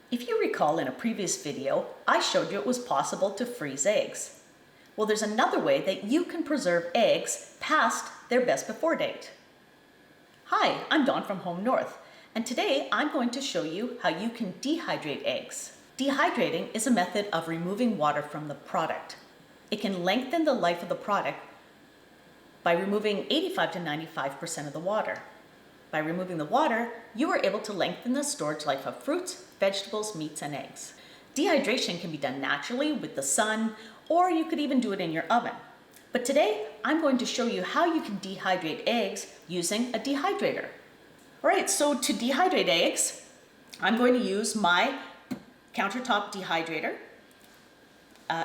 If you recall in a previous video, I showed you it was possible to freeze eggs. Well, there's another way that you can preserve eggs past their best before date. Hi, I'm Dawn from Home North, and today I'm going to show you how you can dehydrate eggs. Dehydrating is a method of removing water from the product. It can lengthen the life of the product by removing 85 to 95% of the water. By removing the water, you are able to lengthen the storage life of fruits, vegetables, meats, and eggs. Dehydration can be done naturally with the sun, or you could even do it in your oven. But today, I'm going to show you how you can dehydrate eggs using a dehydrator. All right, so to dehydrate eggs, I'm going to use my countertop dehydrator.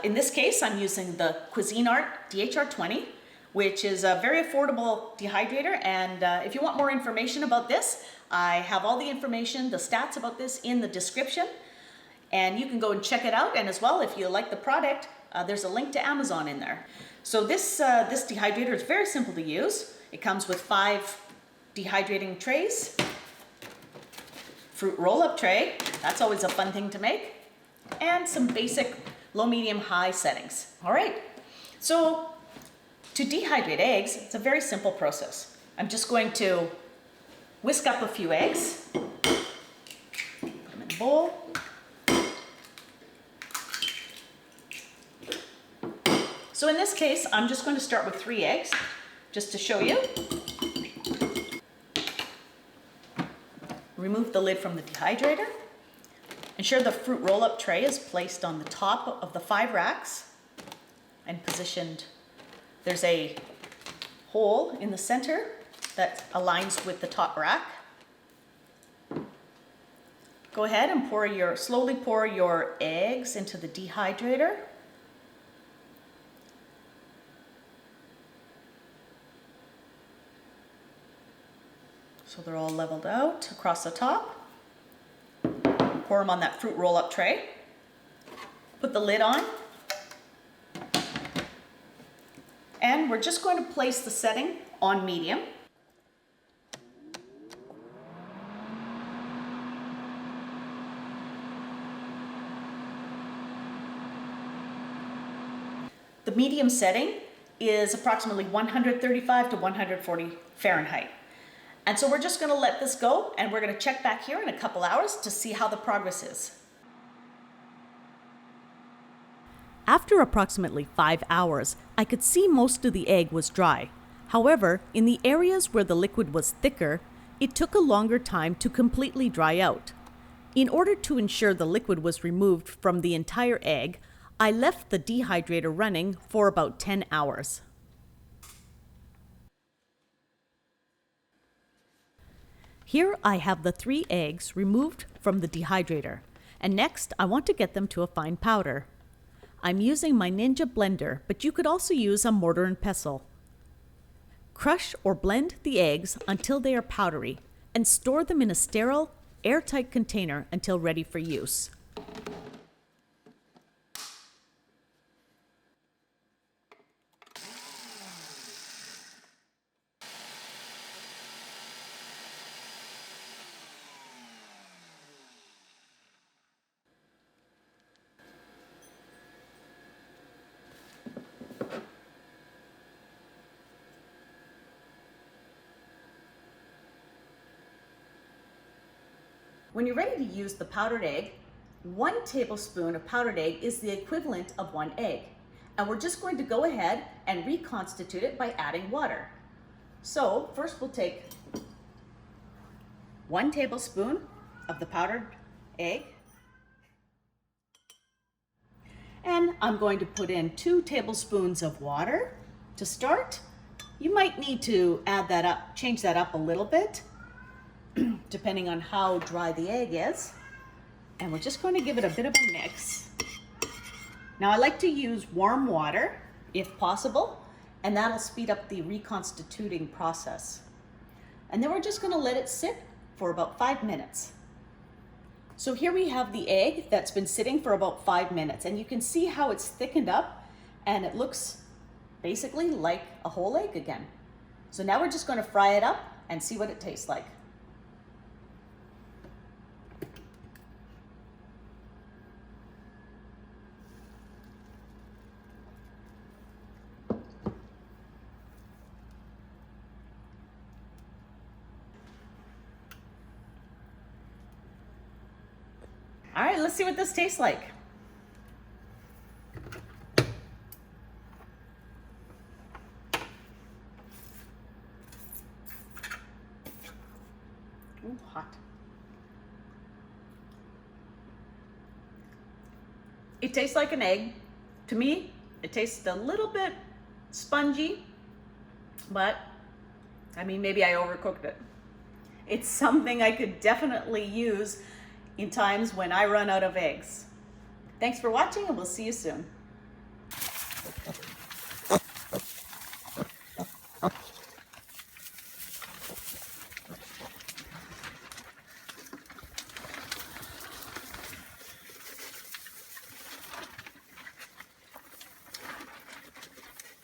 In this case, I'm using the Cuisinart DHR-20, which is a very affordable dehydrator. And if you want more information about this, I have all the information, the stats about this in the description. And you can go and check it out. And as well, if you like the product, there's a link to Amazon in there. So this dehydrator is very simple to use. It comes with 5 dehydrating trays, fruit roll-up tray, that's always a fun thing to make, and some basic low, medium, high settings. All right, so to dehydrate eggs, it's a very simple process. I'm just going to whisk up a few eggs, put them in a bowl. So in this case, I'm just going to start with 3 eggs, just to show you. Remove the lid from the dehydrator. Ensure the fruit roll-up tray is placed on the top of the 5 racks and positioned. There's a hole in the center that aligns with the top rack. Go ahead and slowly pour your eggs into the dehydrator. So they're all leveled out across the top. Pour them on that fruit roll-up tray. Put the lid on. And we're just going to place the setting on medium. The medium setting is approximately 135 to 140 Fahrenheit. And so we're just going to let this go, and we're going to check back here in a couple hours to see how the progress is. After approximately 5 hours, I could see most of the egg was dry. However, in the areas where the liquid was thicker, it took a longer time to completely dry out. In order to ensure the liquid was removed from the entire egg, I left the dehydrator running for about 10 hours. Here I have the 3 eggs removed from the dehydrator, and next I want to get them to a fine powder. I'm using my Ninja blender, but you could also use a mortar and pestle. Crush or blend the eggs until they are powdery, and store them in a sterile, airtight container until ready for use. When you're ready to use the powdered egg, 1 tablespoon of powdered egg is the equivalent of 1 egg. And we're just going to go ahead and reconstitute it by adding water. So first we'll take 1 tablespoon of the powdered egg. And I'm going to put in 2 tablespoons of water to start. You might need to add that up, change that up a little bit, depending on how dry the egg is. And we're just going to give it a bit of a mix. Now I like to use warm water if possible, and that'll speed up the reconstituting process. And then we're just going to let it sit for about 5 minutes. So here we have the egg that's been sitting for about 5 minutes, and you can see how it's thickened up and it looks basically like a whole egg again. So now we're just going to fry it up and see what it tastes like. All right, let's see what this tastes like. Ooh, hot. It tastes like an egg. To me, it tastes a little bit spongy, but I mean, maybe I overcooked it. It's something I could definitely use in times when I run out of eggs. Thanks for watching, and we'll see you soon.